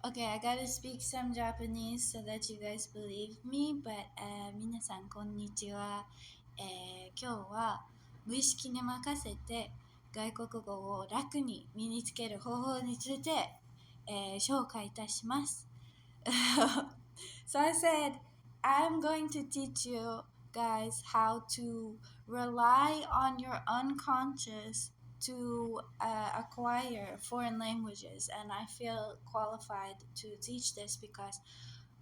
Okay, I gotta speak some Japanese so that you guys believe me, but 皆さんこんにちは。今日は無意識に任せて外国語を楽に身につける方法について、紹介いたします。So I said, I'm going to teach you guys how to rely on your unconscious to acquire foreign languages, and I feel qualified to teach this because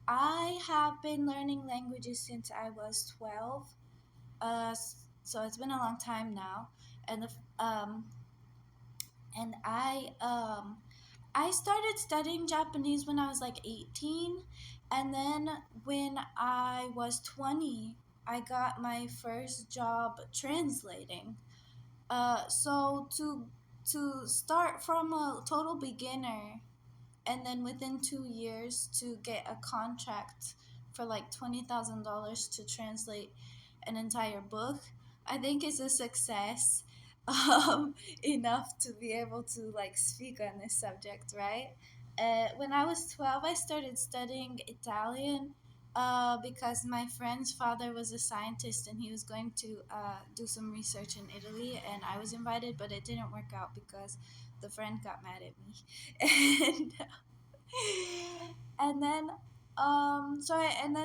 I have been learning languages since I was 12. So it's been a long time now, and and I started studying Japanese when I was like 18, and then when I was 20, I got my first job translating. So to start from a total beginner, and then within 2 years to get a contract for like $20,000 to translate an entire book, I think is a success. Enough to be able to like speak on this subject, right? When I was 12, I started studying Italian because my friend's father was a scientist and he was going to do some research in Italy, and I was invited, but it didn't work out because the friend got mad at me. And then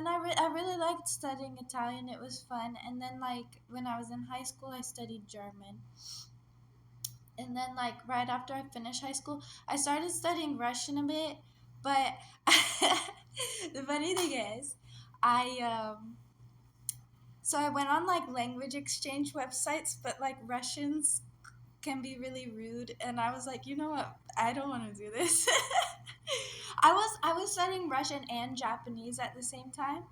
I really liked studying Italian. It was fun. And then like when I was in high school, I studied German. And then like right after I finished high school, I started studying Russian a bit. But the funny thing is, I so I went on like language exchange websites, but like Russians can be really rude, and I was like, you know what? I don't want to do this. I was studying Russian and Japanese at the same time,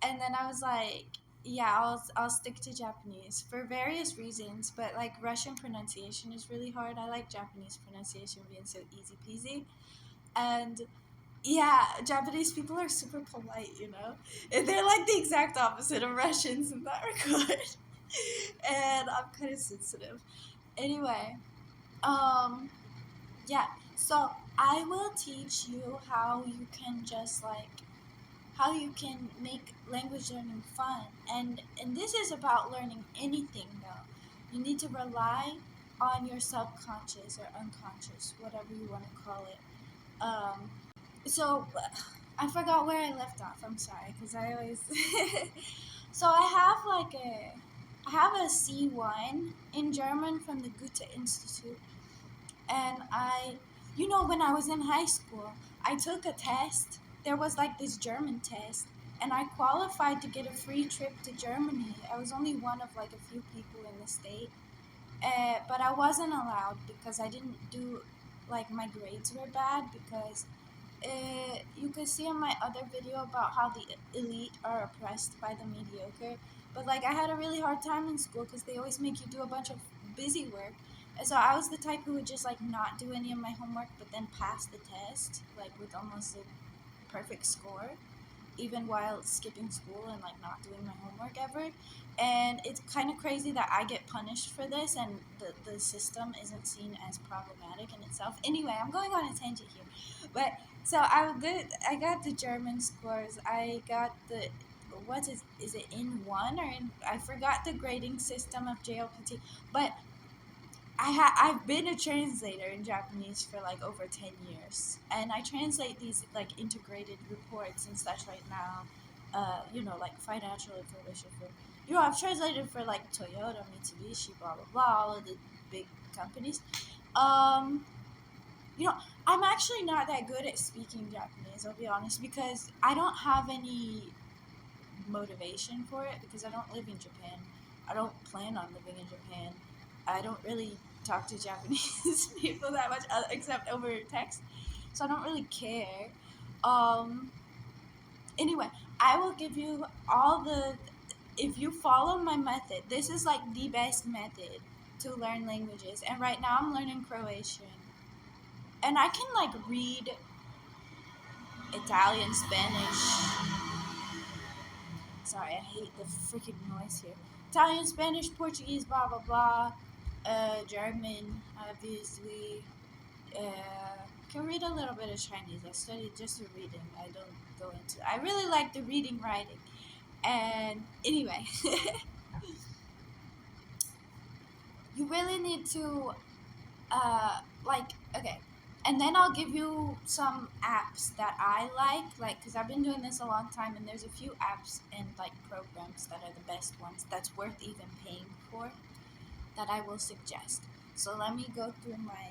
and then I was like, yeah, I'll stick to Japanese for various reasons, but like Russian pronunciation is really hard. I like Japanese pronunciation being so easy peasy, and yeah, Japanese people are super polite, you know? And they're like the exact opposite of Russians in that regard. And I'm kind of sensitive. Anyway, um, yeah, so I will teach you how you can just like how you can make language learning fun. And this is about learning anything though. You need to rely on your subconscious or unconscious, whatever you want to call it. So I forgot where I left off. I'm sorry, because I always. So I have a C1 in German from the Goethe Institute, and when I was in high school, I took a test. There was like this German test, and I qualified to get a free trip to Germany. I was only one of like a few people in the state, but I wasn't allowed because I didn't do like my grades were bad because you can see in my other video about how the elite are oppressed by the mediocre. But like I had a really hard time in school because they always make you do a bunch of busy work. And so I was the type who would just like not do any of my homework but then pass the test like with almost a perfect score, even while skipping school and like not doing my homework ever. And it's kind of crazy that I get punished for this and the system isn't seen as problematic in itself. Anyway, I'm going on a tangent here. But so I got the German scores. I got the what is it in one or in I forgot the grading system of JLPT, but I've been a translator in Japanese for like over 10 years, and I translate these like integrated reports and such right now. Like financial information for I've translated for like Toyota, Mitsubishi, blah blah blah, all of the big companies. Um, I'm actually not that good at speaking Japanese. I'll be honest because I don't have any motivation for it because I don't live in Japan. I don't plan on living in Japan. I don't really talk to Japanese people that much except over text. So I don't really care. Um anyway, I will give you all the if you follow my method. This is like the best method to learn languages. And right now I'm learning Croatian. And I can like read Italian, Spanish. Sorry, I hate the freaking noise here. Italian, Spanish, Portuguese, blah blah blah. German, obviously. can read a little bit of Chinese. I studied just the reading. I don't go into. I really like the reading writing, and anyway, you really need to like okay, and then I'll give you some apps that I like because I've been doing this a long time, and there's a few apps and like programs that are the best ones that's worth even paying for that I will suggest. So let me go through my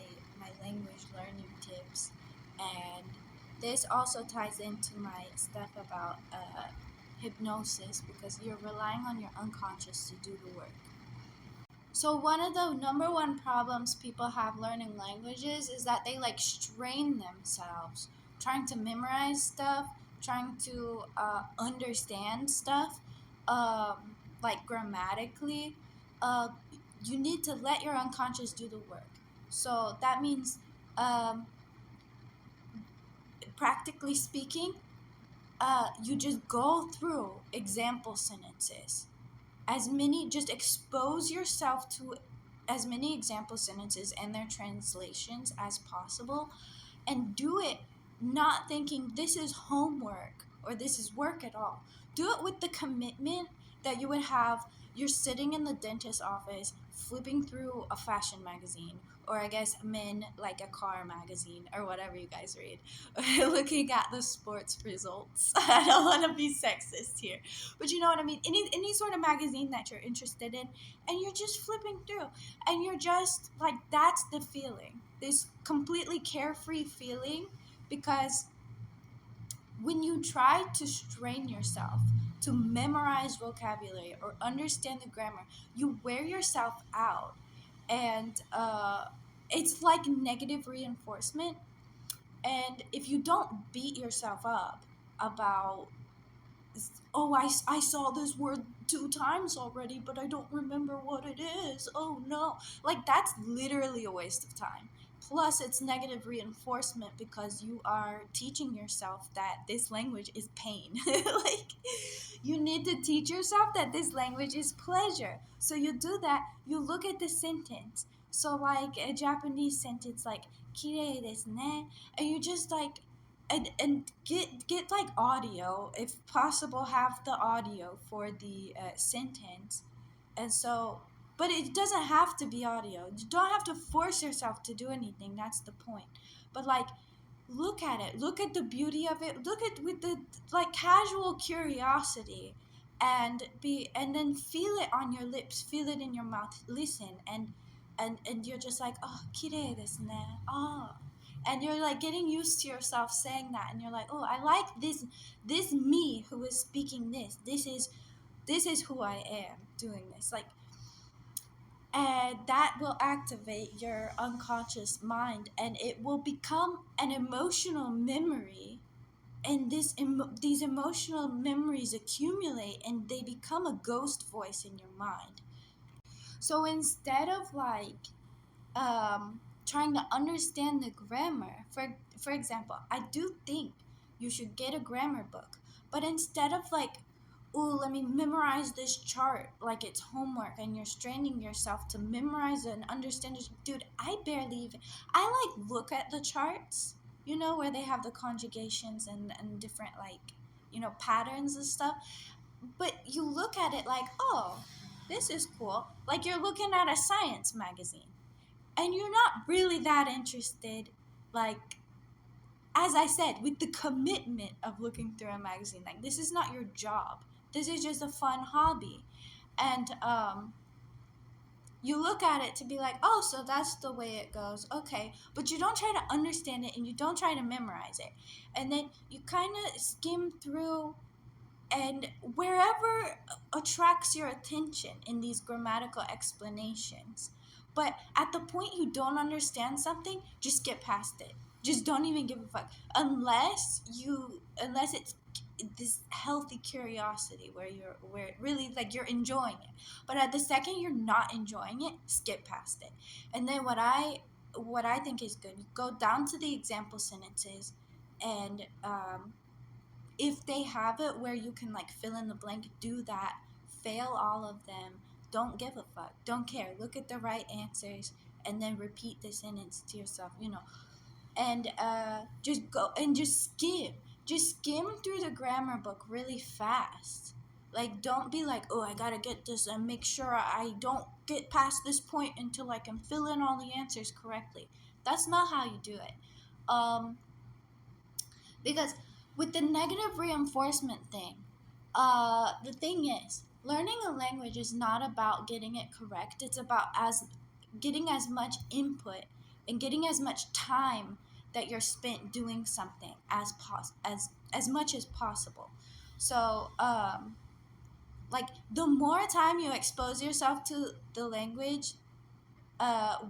language learning tips, and this also ties into my stuff about hypnosis because you're relying on your unconscious to do the work. So one of the number one problems people have learning languages is that they like strain themselves trying to memorize stuff, trying to understand stuff, like grammatically. Uh, you need to let your unconscious do the work. So that means, um, practically speaking, you just go through example sentences as many, just expose yourself to as many example sentences and their translations as possible, and do it not thinking this is homework or this is work at all. Do it with the commitment that you would have you're sitting in the dentist's office flipping through a fashion magazine, or I guess men like a car magazine or whatever you guys read, looking at the sports results. I don't want to be sexist here, but you know what I mean. Any sort of magazine that you're interested in, and you're just flipping through, and you're just like, that's the feeling, this completely carefree feeling, because when you try to strain yourself to memorize vocabulary or understand the grammar, you wear yourself out, and it's like negative reinforcement. And if you don't beat yourself up about, oh, I saw this word 2 times already, but I don't remember what it is. Oh no. Like, that's literally a waste of time. Plus, it's negative reinforcement because you are teaching yourself that this language is pain. Like, you need to teach yourself that this language is pleasure. So you do that, you look at the sentence. So, like a Japanese sentence, like, kirei desu ne, and you just like, and get like audio if possible, have the audio for the sentence. And so, but it doesn't have to be audio, you don't have to force yourself to do anything, that's the point. But like, look at it, look at the beauty of it, look at with the like casual curiosity, and then feel it on your lips, feel it in your mouth, listen, and you're just like, oh, kirei desu ne, oh, and you're like getting used to yourself saying that, and you're like, oh, I like this me who is speaking this is who I am doing this, like, and that will activate your unconscious mind, and it will become an emotional memory, and these emotional memories accumulate and they become a ghost voice in your mind. So instead of like trying to understand the grammar. For example, I do think you should get a grammar book, but instead of like, oh, let me memorize this chart like it's homework, and you're straining yourself to memorize it and understand it, dude. I barely even. I like look at the charts, where they have the conjugations and different like, patterns and stuff. But you look at it like, oh, this is cool. Like you're looking at a science magazine, and you're not really that interested, like, as I said, with the commitment of looking through a magazine. Like, this is not your job, this is just a fun hobby. And you look at it to be like, oh, so that's the way it goes, okay, but you don't try to understand it and you don't try to memorize it, and then you kind of skim through, and wherever attracts your attention in these grammatical explanations. But at the point you don't understand something, just get past it. Just don't even give a fuck. Unless it's this healthy curiosity where really like you're enjoying it. But at the second you're not enjoying it, skip past it. And then what I think is good, go down to the example sentences, and if they have it where you can like fill in the blank, do that. Fail all of them. Don't give a fuck. Don't care. Look at the right answers and then repeat the sentence to yourself. and just go and just skim through the grammar book really fast. Like, don't be like, oh, I gotta get this and make sure I don't get past this point until I can fill in all the answers correctly. That's not how you do it. Um, because with the negative reinforcement thing, the thing is, learning a language is not about getting it correct. It's about as getting as much input and getting as much time that you're spent doing something as much as possible. So, like, the more time you expose yourself to the language,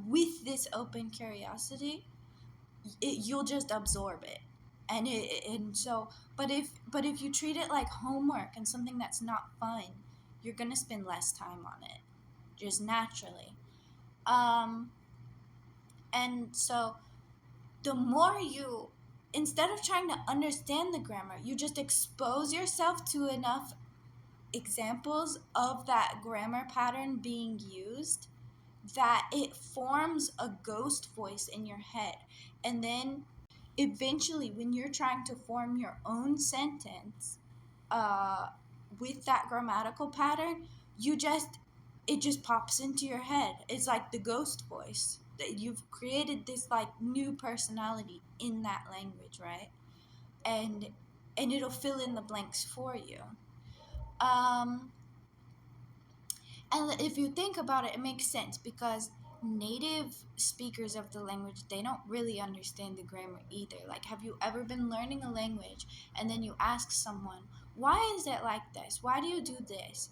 with this open curiosity, you'll just absorb it. And so, but if you treat it like homework and something that's not fun, you're gonna spend less time on it, just naturally. um and so, the more you, instead of trying to understand the grammar, you just expose yourself to enough examples of that grammar pattern being used, that it forms a ghost voice in your head. And then eventually, when you're trying to form your own sentence, uh, with that grammatical pattern, you just it just pops into your head. It's like the ghost voice that you've created, this like new personality in that language, right? And it'll fill in the blanks for you. Um, and if you think about it, it makes sense, because native speakers of the language, they don't really understand the grammar either. Like, have you ever been learning a language and then you ask someone, why is it like this? Why do you do this?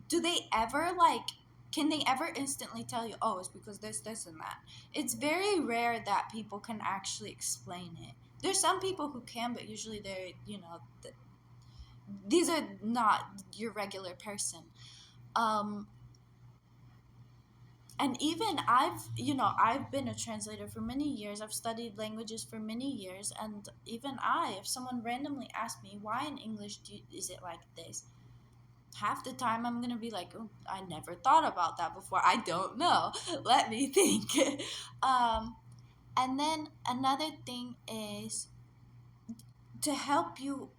Do they ever like, can they ever instantly tell you, oh, it's because this, and that? It's very rare that people can actually explain it. There's some people who can, but usually they're, these are not your regular person. Um, and even I've been a translator for many years. I've studied languages for many years, and even if someone randomly asked me, why in English is it like this, half the time I'm gonna be like, oh, I never thought about that before, I don't know. Let me think. um and then another thing is to help you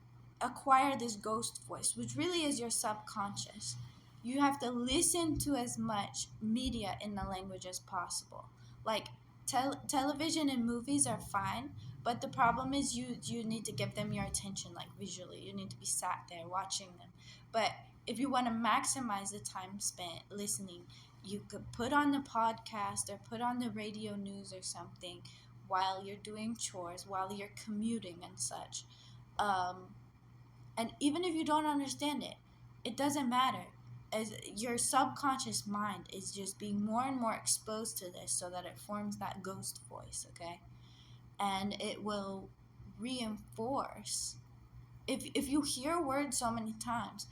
acquire this ghost voice, which really is your subconscious. You have to listen to as much media in the language as possible. Like, television and movies are fine, but the problem is you need to give them your attention, like visually. You need to be sat there watching them. But if you want to maximize the time spent listening, you could put on the podcast or put on the radio news or something while you're doing chores, while you're commuting and such. Um, and even if you don't understand it, it doesn't matter. As your subconscious mind is just being more and more exposed to this, so that it forms that ghost voice, okay? And it will reinforce. If you hear a word so many times,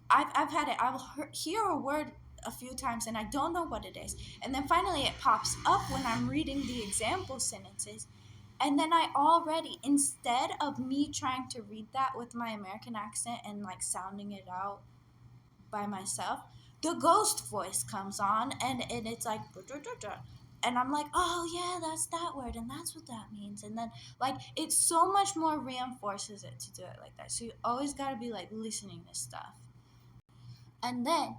I've had it. I'll hear a word a few times and I don't know what it is. And then finally it pops up when I'm reading the example sentences. And then I already, instead of me trying to read that with my American accent and like sounding it out by myself, the ghost voice comes on, and it's like, and I'm like, oh yeah, that's that word and that's what that means. And then, like, it so much more reinforces it to do it like that. So you always got to be like listening to stuff. And then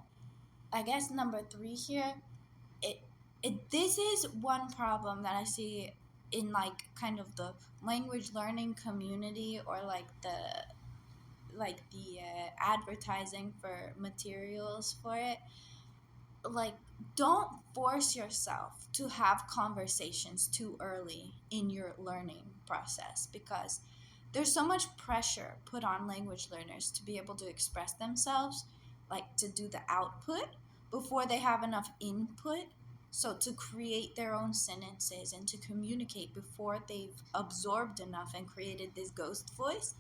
I guess number 3 here, it this is one problem that I see in like kind of the language learning community, or like the advertising for materials for it. Like, don't force yourself to have conversations too early in your learning process, because there's so much pressure put on language learners to be able to express themselves, like to do the output before they have enough input. So to create their own sentences and to communicate before they've absorbed enough and created this ghost voice.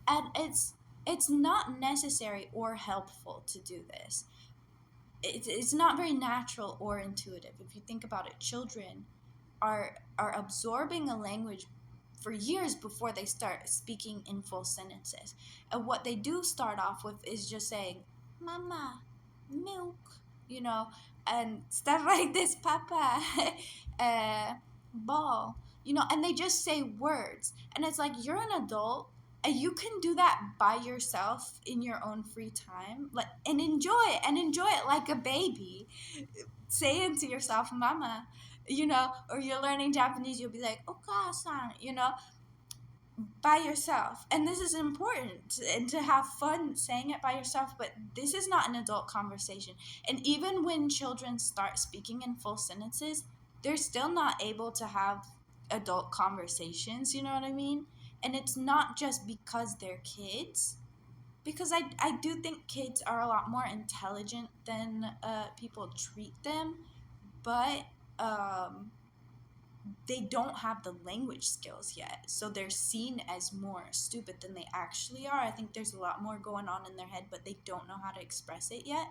And it's not necessary or helpful to do this. It's not very natural or intuitive. If you think about it, children are absorbing a language for years before they start speaking in full sentences. And what they do start off with is just saying, mama, milk, and stuff like this, papa, ball. and they just say words. And it's like, you're an adult and you can do that by yourself in your own free time, like, and enjoy it like a baby, saying to yourself, mama, or you're learning Japanese, you'll be like, okasan, by yourself. And this is important, and to have fun saying it by yourself, but this is not an adult conversation. And even when children start speaking in full sentences, they're still not able to have adult conversations, you know what I mean? And it's not just because they're kids, because I do think kids are a lot more intelligent than people treat them, but they don't have the language skills yet, so they're seen as more stupid than they actually are. I think there's a lot more going on in their head, but they don't know how to express it yet.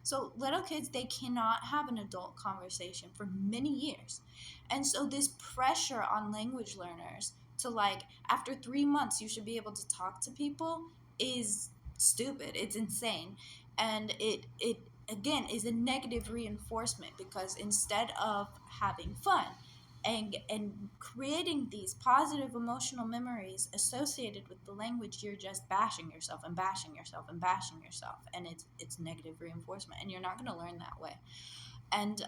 So little kids, they cannot have an adult conversation for many years. And so this pressure on language learners to, like, after 3 months you should be able to talk to people is stupid. It's insane. And it again is a negative reinforcement, because instead of having fun and creating these positive emotional memories associated with the language, you're just bashing yourself and bashing yourself and bashing yourself, and it's negative reinforcement, and you're not going to learn that way. And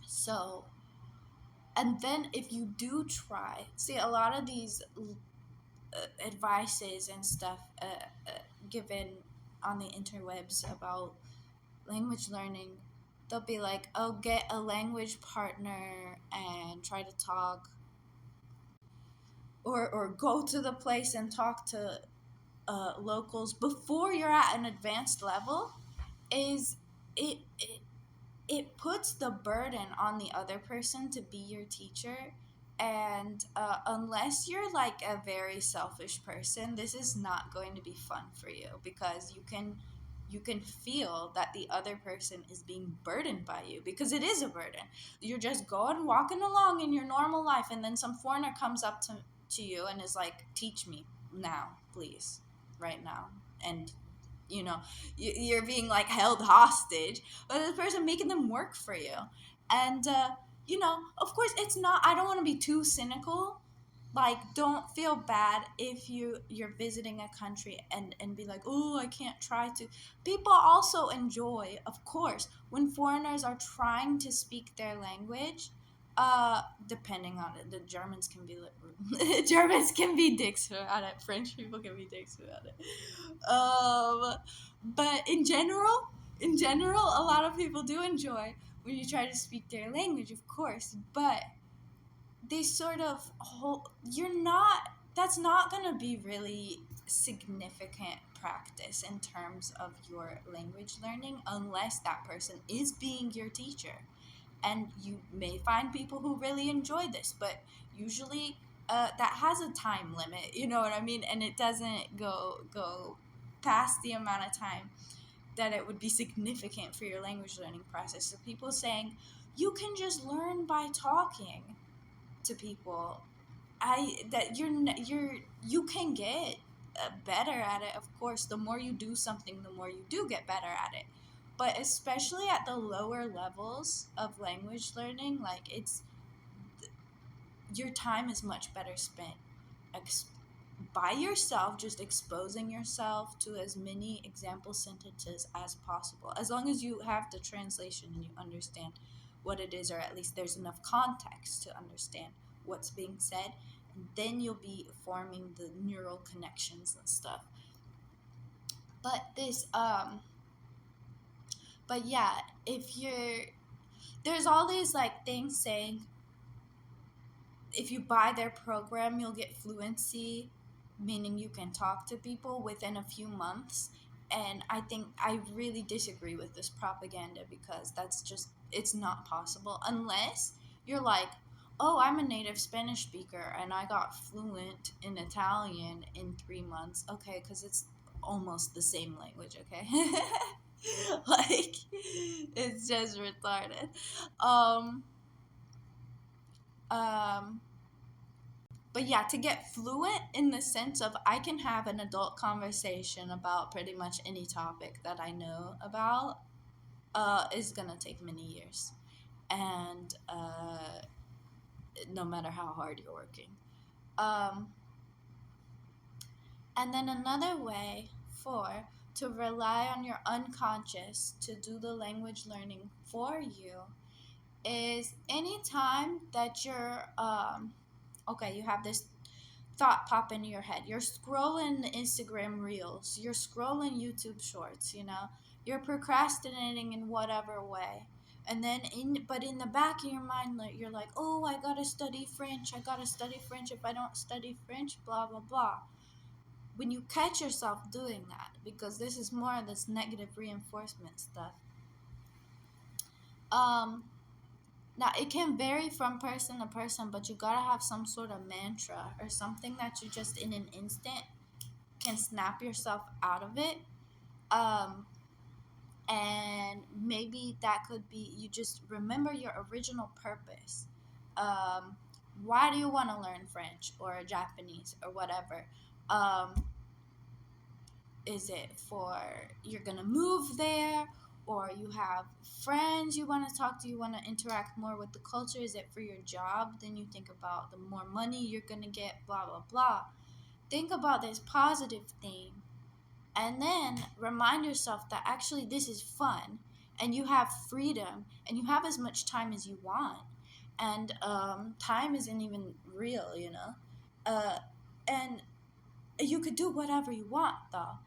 so and then if you do try, see, a lot of these advices and stuff given on the interwebs about language learning, they'll be like, oh, get a language partner and try to talk, or go to the place and talk to locals before you're at an advanced level. Is it it puts the burden on the other person to be your teacher. And unless you're like a very selfish person, this is not going to be fun for you, because you can feel that the other person is being burdened by you, because it is a burden. You're just going walking along in your normal life, and then some foreigner comes up to you and is like, teach me now, please, right now. And you're being like held hostage by this person making them work for you. And of course, it's not, I don't want to be too cynical. Like, don't feel bad if you're visiting a country and be like, oh, I can't try to. People also enjoy, of course, when foreigners are trying to speak their language. Depending on it, the Germans can be Germans can be dicks about it. French people can be dicks about it. But in general, a lot of people do enjoy when you try to speak their language, of course. But they sort of you're not, that's not going to be really significant practice in terms of your language learning, unless that person is being your teacher. And you may find people who really enjoy this, but usually that has a time limit, you know what I mean? And it doesn't go past the amount of time that it would be significant for your language learning process. So people saying you can just learn by talking to people, you can get better at it, of course. The more you do something, the more you do get better at it. But especially at the lower levels of language learning, like, it's your time is much better spent by yourself, just exposing yourself to as many example sentences as possible, as long as you have the translation and you understand what it is, or at least there's enough context to understand what's being said. And then you'll be forming the neural connections and stuff. But yeah, there's all these like things saying if you buy their program, you'll get fluency, meaning you can talk to people within a few months. And I really disagree with this propaganda, because it's not possible unless you're like, oh, I'm a native Spanish speaker and I got fluent in Italian in 3 months. Okay, because it's almost the same language, okay? Like, it's just retarded. Um, um, but yeah, to get fluent in the sense of I can have an adult conversation about pretty much any topic that I know about, is gonna take many years. And no matter how hard you're working. Um, and then another way to rely on your unconscious to do the language learning for you is anytime that you're okay, you have this thought pop into your head. You're scrolling Instagram reels, you're scrolling YouTube shorts, you're procrastinating in whatever way. And then in the back of your mind, like, you're like, oh, I gotta study French. I gotta study French. If I don't study French, blah blah blah. When you catch yourself doing that, because this is more of this negative reinforcement stuff. Now it can vary from person to person, but you gotta have some sort of mantra or something that you just in an instant can snap yourself out of it. And maybe that could be you just remember your original purpose. Why do you want to learn French or Japanese or whatever? Is it for you're gonna move there, or you have friends you want to talk to, you want to interact more with the culture? Is it for your job? Then you think about the more money you're gonna get, blah blah blah. Think about this positive thing, and then remind yourself that actually this is fun, and you have freedom, and you have as much time as you want, and time isn't even real, and you could do whatever you want though.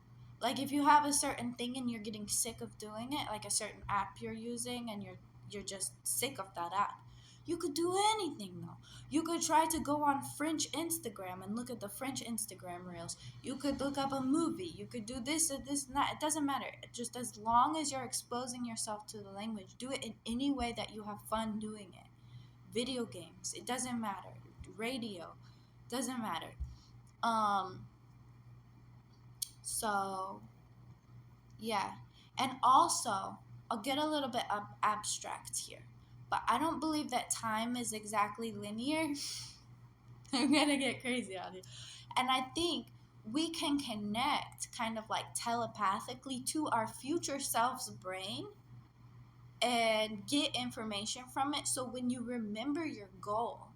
Like if you have a certain thing and you're getting sick of doing it, like a certain app you're using and you're just sick of that app, you could do anything though. You could try to go on French Instagram and look at the French Instagram reels. You could look up a movie. You could do this or this and that. It doesn't matter. Just as long as you're exposing yourself to the language, do it in any way that you have fun doing it. Video games, it doesn't matter. Radio, doesn't matter. So, yeah. And also, I'll get a little bit abstract here, but I don't believe that time is exactly linear. I'm going to get crazy on you. And I think we can connect kind of like telepathically to our future self's brain and get information from it. So when you remember your goal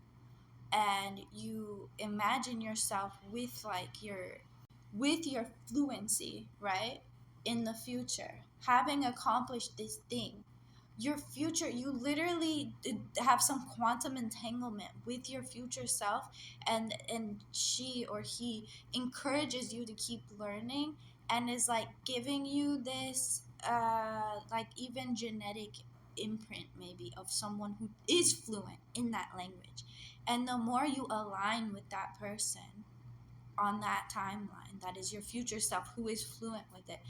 and you imagine yourself with your fluency, right? In the future, having accomplished this thing, your future, you literally have some quantum entanglement with your future self, and she or he encourages you to keep learning and is like giving you this like even genetic imprint maybe of someone who is fluent in that language. And the more you align with that person on that timeline, that is your future self who is fluent with it,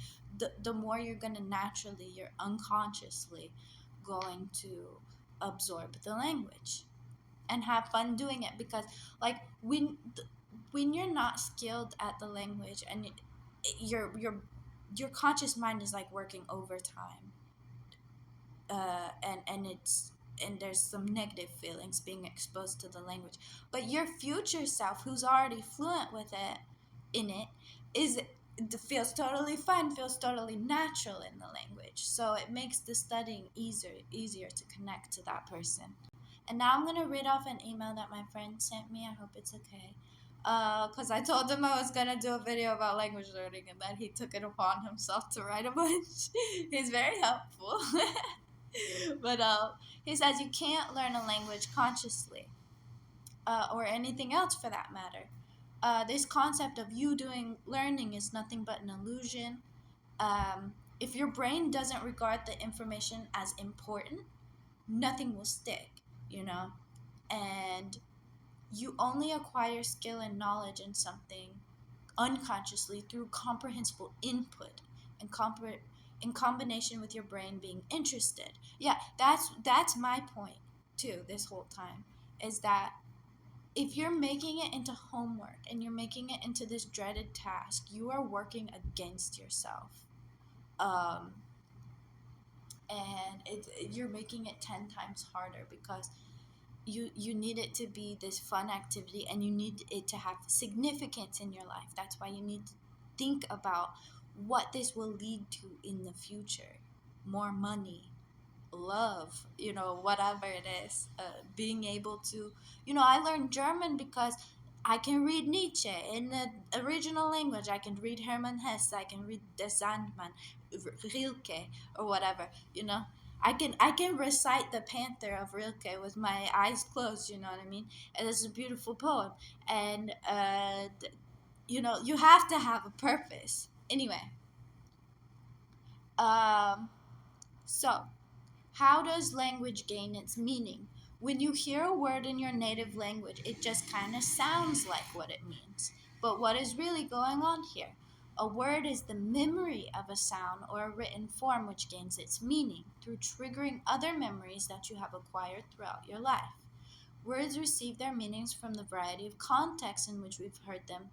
the more you're going to naturally, you're unconsciously going to absorb the language and have fun doing it. Because like when you're not skilled at the language and your conscious mind is like working overtime, and there's some negative feelings being exposed to the language, but your future self who's already fluent with it in it is feels totally fun, feels totally natural in the language, so it makes the studying easier to connect to that person. And now I'm going to read off an email that my friend sent me. I hope it's okay, because I told him I was going to do a video about language learning, and then he took it upon himself to write a bunch. He's very helpful. But he says you can't learn a language consciously, or anything else for that matter. This concept of you doing learning is nothing but an illusion. If your brain doesn't regard the information as important, nothing will stick, and you only acquire skill and knowledge in something unconsciously through comprehensible input and in combination with your brain being interested. Yeah, that's my point too this whole time, is that if you're making it into homework and you're making it into this dreaded task, you are working against yourself. And you're making it 10 times harder because you need it to be this fun activity, and you need it to have significance in your life. That's why you need to think about what this will lead to in the future. More money, love, whatever it is. Being able to, I learned German because I can read Nietzsche in the original language. I can read Hermann Hesse. I can read De Sandman, Rilke, or whatever. I can recite the Panther of Rilke with my eyes closed. You know what I mean? And it's a beautiful poem. And you have to have a purpose. Anyway, um, so how does language gain its meaning? When you hear a word in your native language, it just kind of sounds like what it means. But what is really going on here? A word is the memory of a sound or a written form which gains its meaning through triggering other memories that you have acquired throughout your life. Words receive their meanings from the variety of contexts in which we've heard them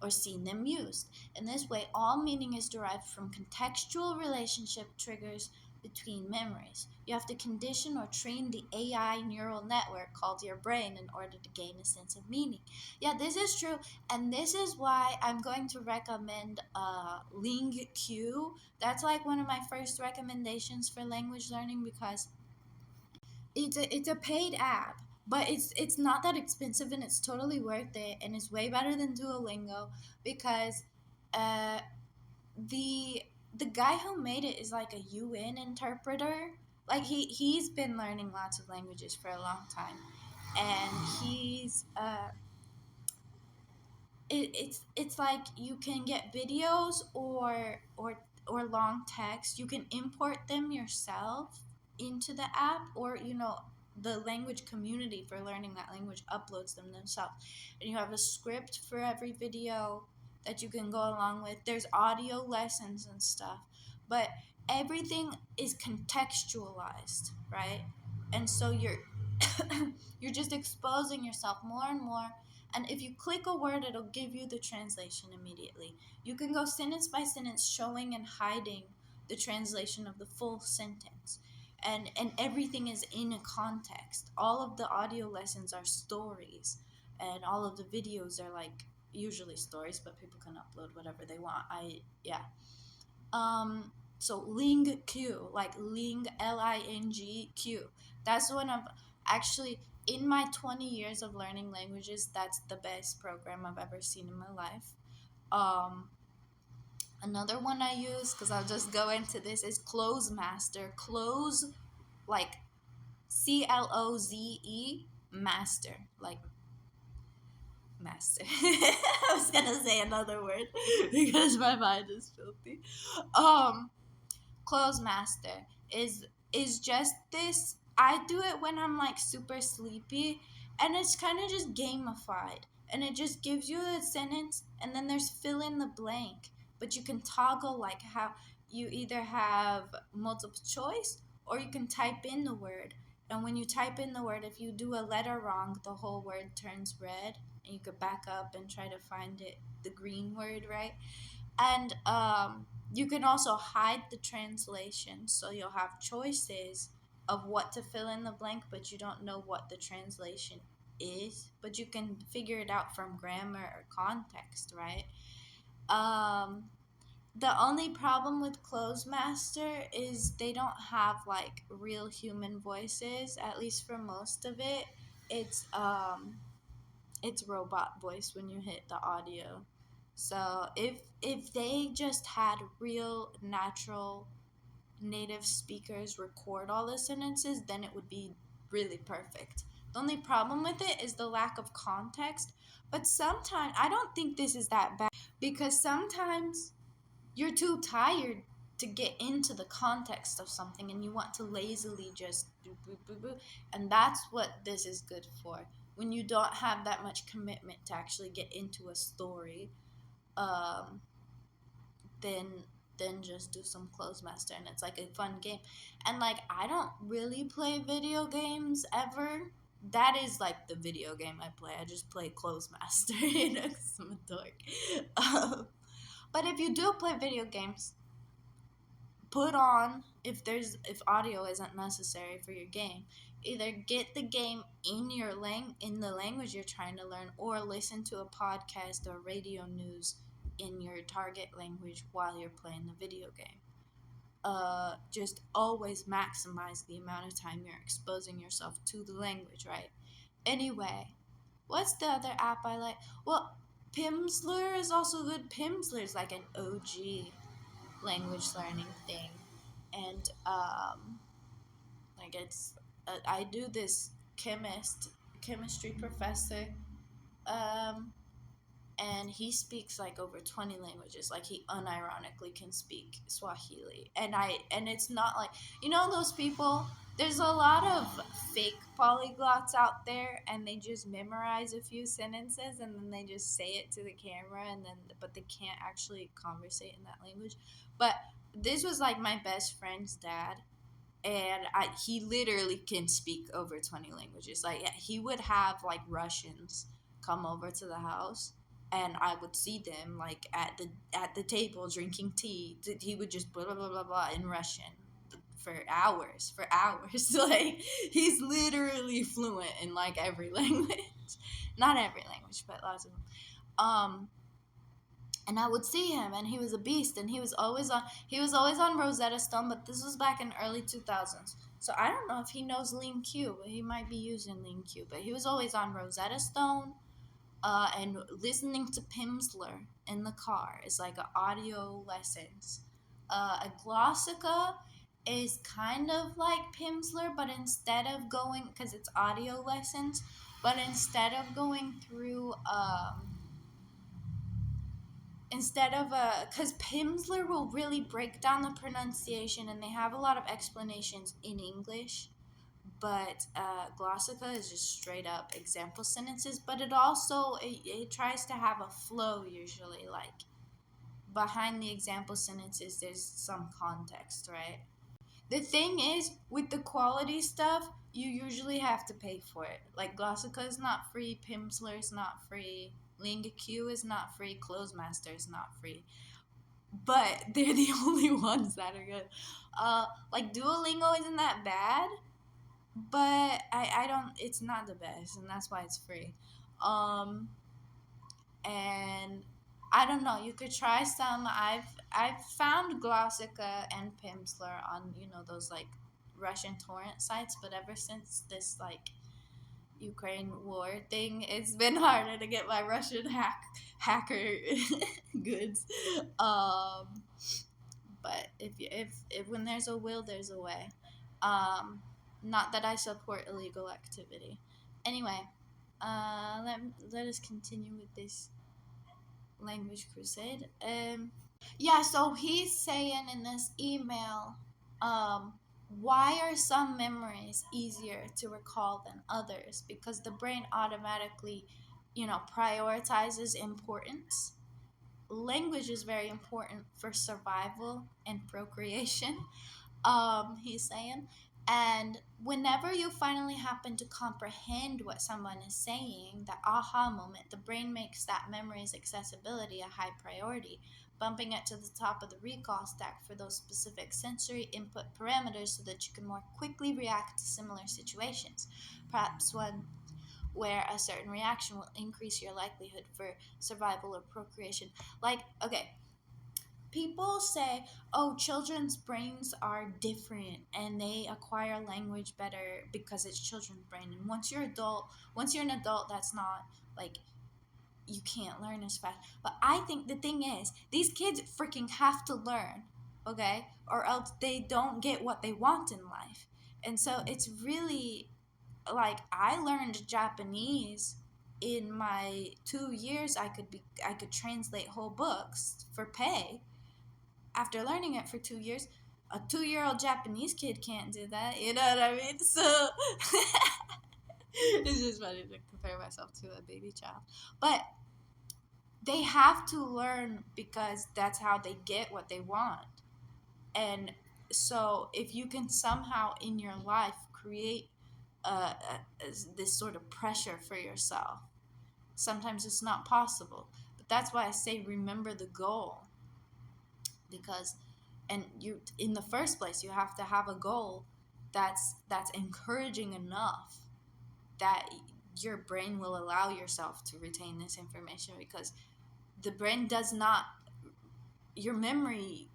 or seen them used. In this way, all meaning is derived from contextual relationship triggers between memories. You have to condition or train the AI neural network called your brain in order to gain a sense of meaning. Yeah, this is true, and this is why I'm going to recommend LingQ. That's like one of my first recommendations for language learning because it's a paid app, but it's not that expensive and it's totally worth it and it's way better than Duolingo because uh the the guy who made it is like a UN interpreter. Like he's been learning lots of languages for a long time, and he's it's like you can get videos or long text. You can import them yourself into the app, or the language community for learning that language uploads them themselves, and you have a script for every video that you can go along with. There's audio lessons and stuff, but everything is contextualized, right? And so you're just exposing yourself more and more. And if you click a word, it'll give you the translation immediately. You can go sentence by sentence, showing and hiding the translation of the full sentence. And everything is in a context. All of the audio lessons are stories, and all of the videos are like usually stories, but people can upload whatever they want. Yeah. So LingQ, like Ling, LingQ. That's one of actually in my 20 years of learning languages, that's the best program I've ever seen in my life. Um, Another one I use, because I'll just go into this, is Cloze Master. Cloze, like Cloze, master, like master. I was gonna say another word because my mind is filthy. Um, Clothes Master is just this. I do it when I'm like super sleepy, and it's kind of just gamified, and it just gives you a sentence, and then there's fill in the blank. But you can toggle like how you either have multiple choice or you can type in the word. And when you type in the word, if you do a letter wrong, the whole word turns red, and you could back up and try to find it, the green word, right? And you can also hide the translation, so you'll have choices of what to fill in the blank, but you don't know what the translation is, but you can figure it out from grammar or context, right? um the only problem with Clothes Master is they don't have like real human voices, at least for most of it. It's um it's robot voice when you hit the audio. So if they just had real natural native speakers record all the sentences, then it would be really perfect. The only problem with it is the lack of context. But sometimes I don't think this is that bad because sometimes you're too tired to get into the context of something and you want to lazily just do boo boo boo. And that's what this is good for. When you don't have that much commitment to actually get into a story, um, then just do some Clothes Master, and it's like a fun game. And like I don't really play video games ever. That is like the video game I play. I just play Clothes Master, because I'm a dork. But if you do play video games, put on, if audio isn't necessary for your game, either get the game in the language you're trying to learn, or listen to a podcast or radio news in your target language while you're playing the video game. just always maximize the amount of time you're exposing yourself to the language, right? Anyway, what's the other app I like? Well, Pimsleur is also good. Pimsleur is like an OG language learning thing, and like it's I do this chemistry professor, um, and he speaks like over 20 languages. Like he unironically can speak Swahili, and it's not like, those people. There's a lot of fake polyglots out there, and they just memorize a few sentences and then they just say it to the camera, but they can't actually conversate in that language. But this was like my best friend's dad, and he literally can speak over 20 languages. Like he would have like Russians come over to the house, and I would see them like at the table drinking tea. He would just blah blah blah blah blah in Russian for hours. Like he's literally fluent in like every language. Not every language, but lots of them. And I would see him, and he was a beast, and he was always on Rosetta Stone, but this was back in early 2000s. So I don't know if he knows Lean Q, but he might be using Lean Q. But he was always on Rosetta Stone, and listening to Pimsleur in the car is like an audio lessons. A Glossica is kind of like Pimsleur, but instead of going, because it's audio lessons, but because Pimsleur will really break down the pronunciation, and they have a lot of explanations in English, but Glossica is just straight up example sentences, but it tries to have a flow usually, like behind the example sentences there's some context, right? The thing is, with the quality stuff, you usually have to pay for it. Like Glossica is not free, Pimsleur is not free, Linga Q is not free, Closemaster is not free. But they're the only ones that are good. Like Duolingo isn't that bad, but I don't. It's not the best, and that's why it's free. Um, and I don't know. You could try some. I've found Glossica and Pimsleur on those like Russian torrent sites, but ever since this like Ukraine war thing, it's been harder to get my Russian hacker goods. But if when there's a will, there's a way. Um, Not that I support illegal activity. Anyway, let us continue with this language crusade. Yeah, so he's saying in this email, um, why are some memories easier to recall than others? Because the brain automatically, prioritizes importance. Language is very important for survival and procreation, he's saying. And whenever you finally happen to comprehend what someone is saying, the aha moment, the brain makes that memory's accessibility a high priority, bumping it to the top of the recall stack for those specific sensory input parameters so that you can more quickly react to similar situations. Perhaps one where a certain reaction will increase your likelihood for survival or procreation. Like, okay, people say, oh, children's brains are different and they acquire language better because it's children's brain. And once you're an adult, that's not like you can't learn as fast. But I think the thing is, these kids freaking have to learn, okay? Or else they don't get what they want in life. And so it's really like I learned Japanese in my 2 years. I could translate whole books for pay after learning it for 2 years. A 2-year-old Japanese kid can't do that. You know what I mean? So it's just funny to compare myself to a baby child. But they have to learn because that's how they get what they want. And so if you can somehow in your life create this sort of pressure for yourself, sometimes it's not possible. But that's why I say remember the goal. Because you in the first place you have to have a goal that's encouraging enough that your brain will allow yourself to retain this information, because the brain does not, your memory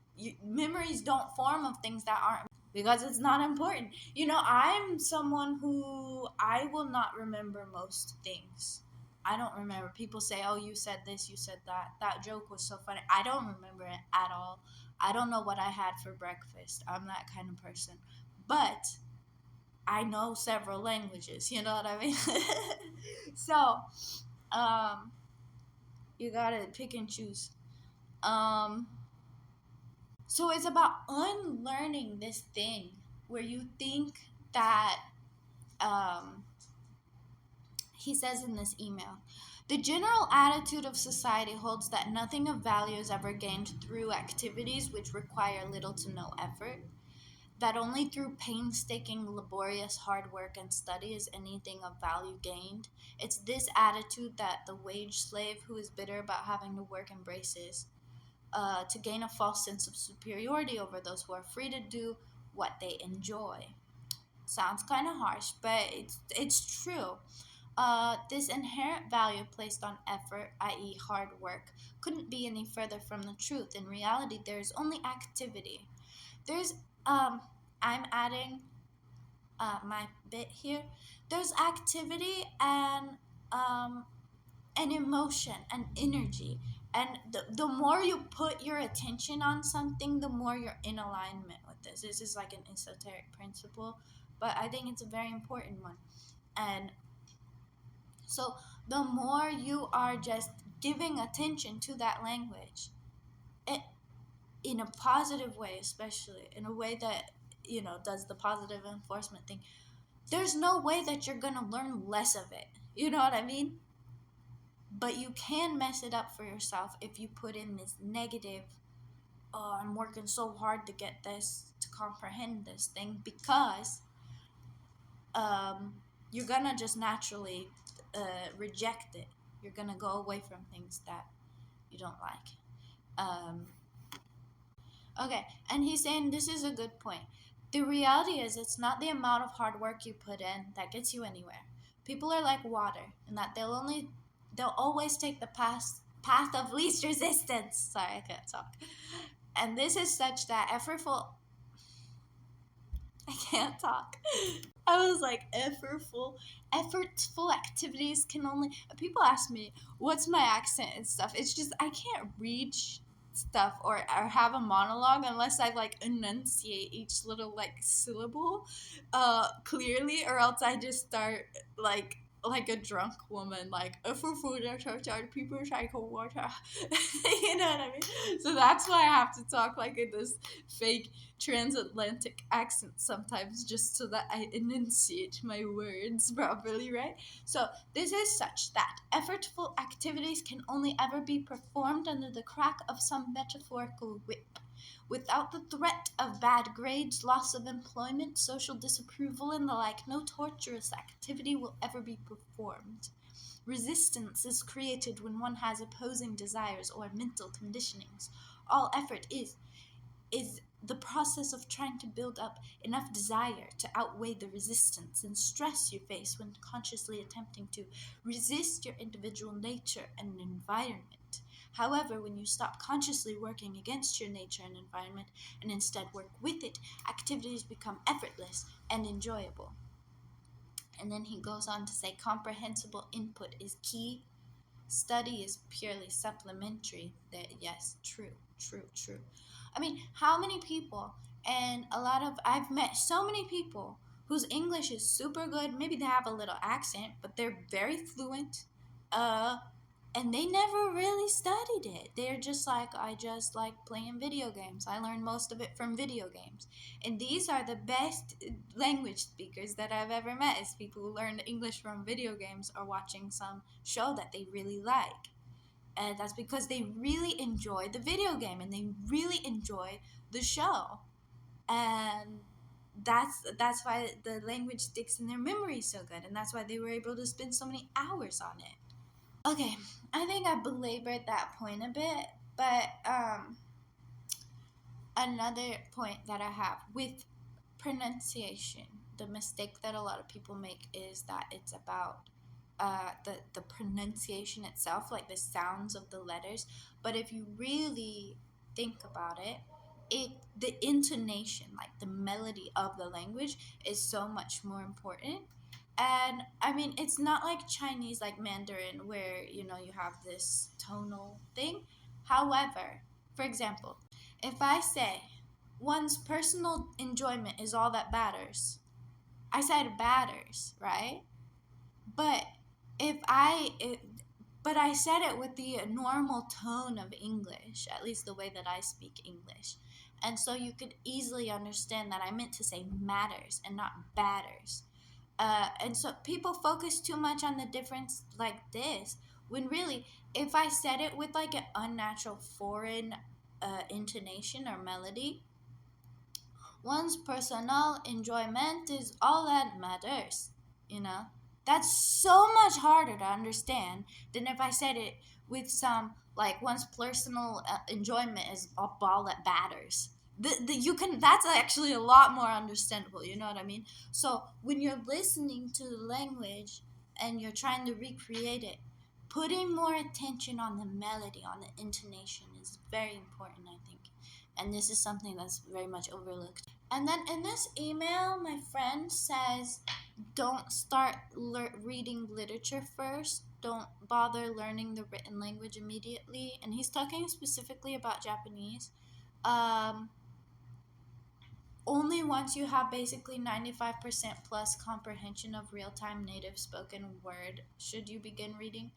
memories don't form of things that aren't, because it's not important. I'm someone who I will not remember most things. I don't remember. People say, "Oh, you said this, you said that. That joke was so funny." I don't remember it at all. I don't know what I had for breakfast. I'm that kind of person. But I know several languages, you know what I mean? So, um, you gotta pick and choose. Um, so it's about unlearning this thing where you think that, um, he says in this email, the general attitude of society holds that nothing of value is ever gained through activities which require little to no effort, that only through painstaking, laborious hard work and study is anything of value gained. It's this attitude that the wage slave who is bitter about having to work embraces, to gain a false sense of superiority over those who are free to do what they enjoy. Sounds kind of harsh, but it's true. This inherent value placed on effort, i.e., hard work, couldn't be any further from the truth. In reality, there is only activity. There's um, I'm adding my bit here. There's activity um, and emotion and energy. And the more you put your attention on something, the more you're in alignment with this. This is like an esoteric principle, but I think it's a very important one. And so the more you are just giving attention to that language, it, in a positive way, especially in a way that, does the positive enforcement thing, there's no way that you're going to learn less of it. You know what I mean? But you can mess it up for yourself if you put in this negative, "Oh, I'm working so hard to get this, to comprehend this thing," because um, you're gonna just naturally reject it. You're gonna go away from things that you don't like. Um, okay, and he's saying this is a good point. The reality is, it's not the amount of hard work you put in that gets you anywhere. People are like water, and that they'll always take the path of least resistance. Sorry, I can't talk. And this is such that I can't talk. I was like, effortful activities can only. People ask me, what's my accent and stuff. It's just, I can't read stuff or have a monologue unless I like enunciate each little like syllable clearly, or else I just start like a drunk woman, like a fufu, people cycle water. You know what I mean? So that's why I have to talk like in this fake transatlantic accent sometimes, just so that I enunciate my words properly, right? So this is such that effortful activities can only ever be performed under the crack of some metaphorical whip. Without the threat of bad grades, loss of employment, social disapproval, and the like, no torturous activity will ever be performed. Resistance is created when one has opposing desires or mental conditionings. All effort is the process of trying to build up enough desire to outweigh the resistance and stress you face when consciously attempting to resist your individual nature and environment. However, when you stop consciously working against your nature and environment and instead work with it, activities become effortless and enjoyable. And then he goes on to say comprehensible input is key. Study is purely supplementary. That, yes, true. I mean, how many people, and I've met so many people whose English is super good. Maybe they have a little accent, but they're very fluent. And they never really studied it. They're just like, I just like playing video games. I learned most of it from video games. And these are the best language speakers that I've ever met, is people who learned English from video games or watching some show that they really like. And that's because they really enjoy the video game and they really enjoy the show. And that's why the language sticks in their memory so good, and that's why they were able to spend so many hours on it. Okay, I think I belabored that point a bit, but another point that I have with pronunciation, the mistake that a lot of people make is that it's about the pronunciation itself, like the sounds of the letters. But if you really think about it, it the intonation, like the melody of the language, is so much more important. And I mean, it's not like Chinese, like Mandarin, where you have this tonal thing. However, for example, if I say one's personal enjoyment is all that matters, I said batters, right? But if I it, but I said it with the normal tone of English, at least the way that I speak English. And so you could easily understand that I meant to say matters and not batters. And so people focus too much on the difference like this, when really, if I said it with like an unnatural foreign intonation or melody, one's personal enjoyment is all that matters, you know? That's so much harder to understand than if I said it with some, like, one's personal enjoyment is a ball that batters. You can, that's actually a lot more understandable, you know what I mean? So when you're listening to the language and you're trying to recreate it, putting more attention on the melody, on the intonation is very important, I think. And this is something that's very much overlooked. And then in this email, my friend says, don't start reading literature first. Don't bother learning the written language immediately. And he's talking specifically about Japanese. Um, Only once you have basically 95% plus comprehension of real time native spoken word should you begin reading.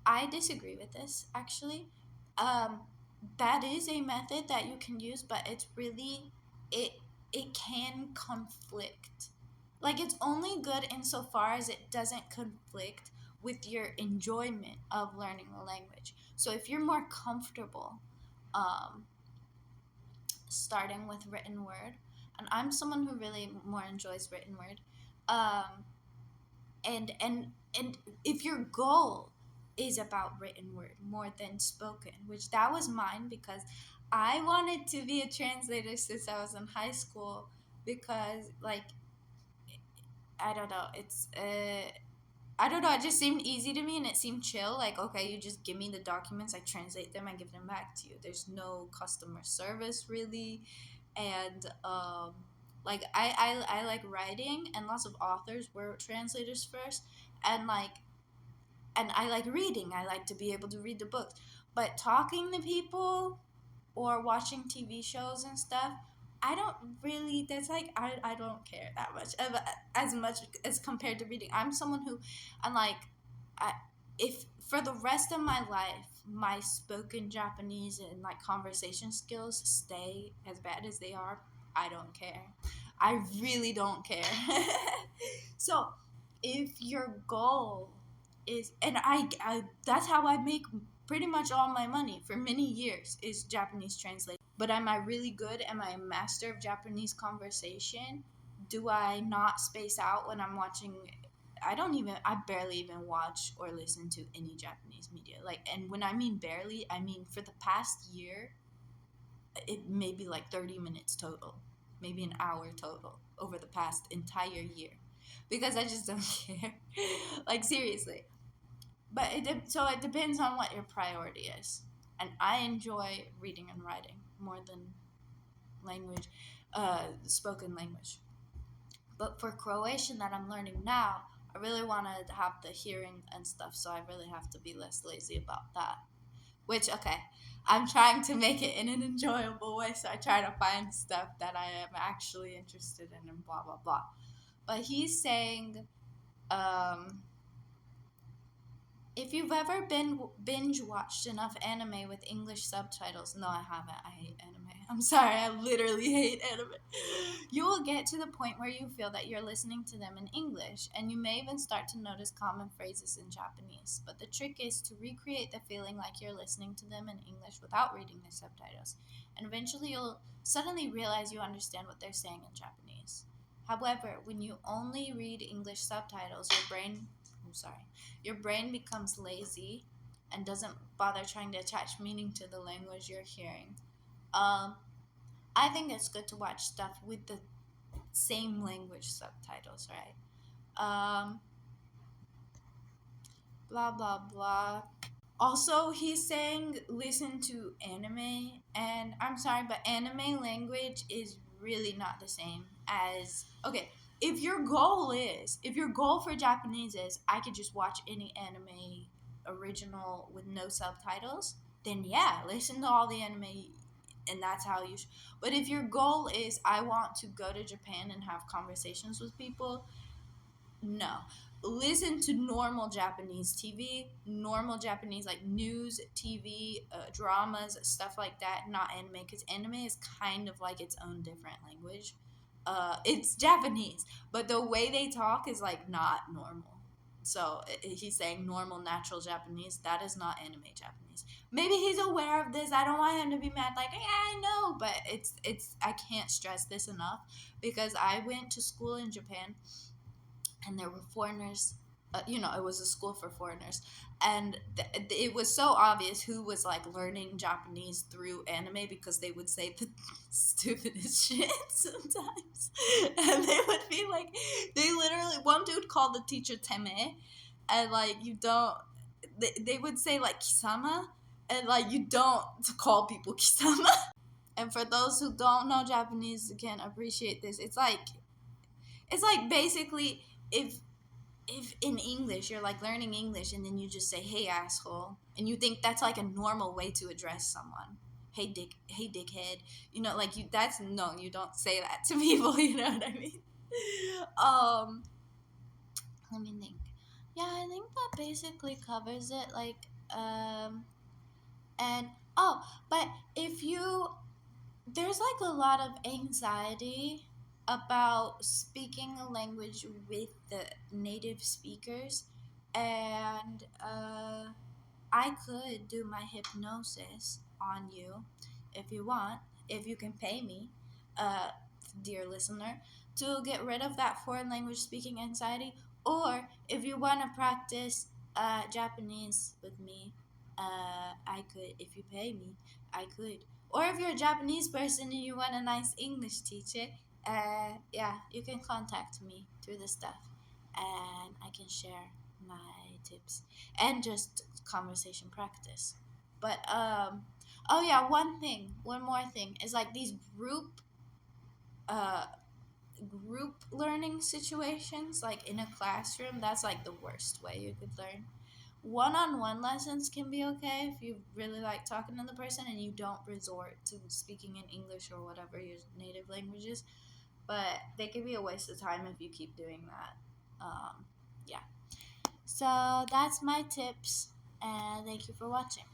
I disagree with this, actually. Um, that is a method that you can use, but it's really, it it can conflict. Like, it's only good insofar as it doesn't conflict with your enjoyment of learning the language. So if you're more comfortable um, starting with written word, and I'm someone who really more enjoys written word, um, and if your goal is about written word more than spoken, which that was mine, because I wanted to be a translator since I was in high school, because, like, I don't know, I don't know, it just seemed easy to me and it seemed chill. Like, okay, you just give me the documents, I translate them, I give them back to you. There's no customer service really. And like, I like writing, and lots of authors were translators first. And like, and I like reading. I like to be able to read the books. But talking to people or watching TV shows and stuff, I don't really, that's like, I don't care that much as compared to reading. I'm someone who, I'm like, I, if for the rest of my life, my spoken Japanese and like conversation skills stay as bad as they are, I don't care. I really don't care. So if your goal is, and I that's how I make pretty much all my money for many years, is Japanese translation. But am I really good? Am I a master of Japanese conversation? Do I not space out when I'm watching? I barely even watch or listen to any Japanese media. Like, and when I mean barely, I mean for the past year, it may be like 30 minutes total, maybe an hour total over the past entire year, because I just don't care. Like, seriously. But so it depends on what your priority is. And I enjoy reading and writing more than language, spoken language. But for Croatian that I'm learning now, I really want to have the hearing and stuff, so I really have to be less lazy about that. Which, okay, I'm trying to make it in an enjoyable way, so I try to find stuff that I am actually interested in and blah, blah, blah. But he's saying, um, if you've ever been binge watched enough anime with English subtitles, no, I haven't. I hate anime. I'm sorry, I literally hate anime. You will get to the point where you feel that you're listening to them in English, and you may even start to notice common phrases in Japanese. But the trick is to recreate the feeling like you're listening to them in English without reading the subtitles. And eventually you'll suddenly realize you understand what they're saying in Japanese. However, when you only read English subtitles, your brain becomes lazy and doesn't bother trying to attach meaning to the language you're hearing. Um, I think it's good to watch stuff with the same language subtitles, right? Blah, blah, blah. Also, he's saying listen to anime, and I'm sorry, but anime language is really not the same as okay. If your goal for Japanese is I could just watch any anime original with no subtitles, then yeah, listen to all the anime, and that's how you. But if your goal is I want to go to Japan and have conversations with people, no. Listen to normal Japanese TV, normal Japanese like news, TV, dramas, stuff like that, not anime, because anime is kind of like its own different language. It's Japanese, but the way they talk is like not normal. So he's saying normal, natural Japanese. That is not anime Japanese. Maybe he's aware of this. I don't want him to be mad. Like, yeah, I know, but it's. I can't stress this enough because I went to school in Japan and there were foreigners. It was a school for foreigners, and it was so obvious who was like learning Japanese through anime because they would say the stupidest shit sometimes, and they would be like, they literally one dude called the teacher teme, and like you don't, they would say like kisama, and like you don't call people kisama. And for those who don't know Japanese can appreciate this, it's like basically if in English you're like learning English and then you just say hey asshole and you think that's like a normal way to address someone. Hey dickhead. Like you that's no, you don't say that to people, you know what I mean? um Let me think. Yeah, I think that basically covers it. And oh, but if you there's like a lot of anxiety about speaking a language with the native speakers, and I could do my hypnosis on you if you want, if you can pay me, uh, dear listener, to get rid of that foreign language speaking anxiety. Or if you want to practice Japanese with me, I could, if you pay me, I could. Or if you're a Japanese person and you want a nice English teacher, yeah, you can contact me through the stuff and I can share my tips and just conversation practice. But oh yeah, one more thing is like these uh group learning situations, like in a classroom. That's like the worst way you could learn. One-on-one lessons can be okay if you really like talking to the person and you don't resort to speaking in English or whatever your native language is, but they can be a waste of time if you keep doing that. Yeah. So that's my tips, and thank you for watching.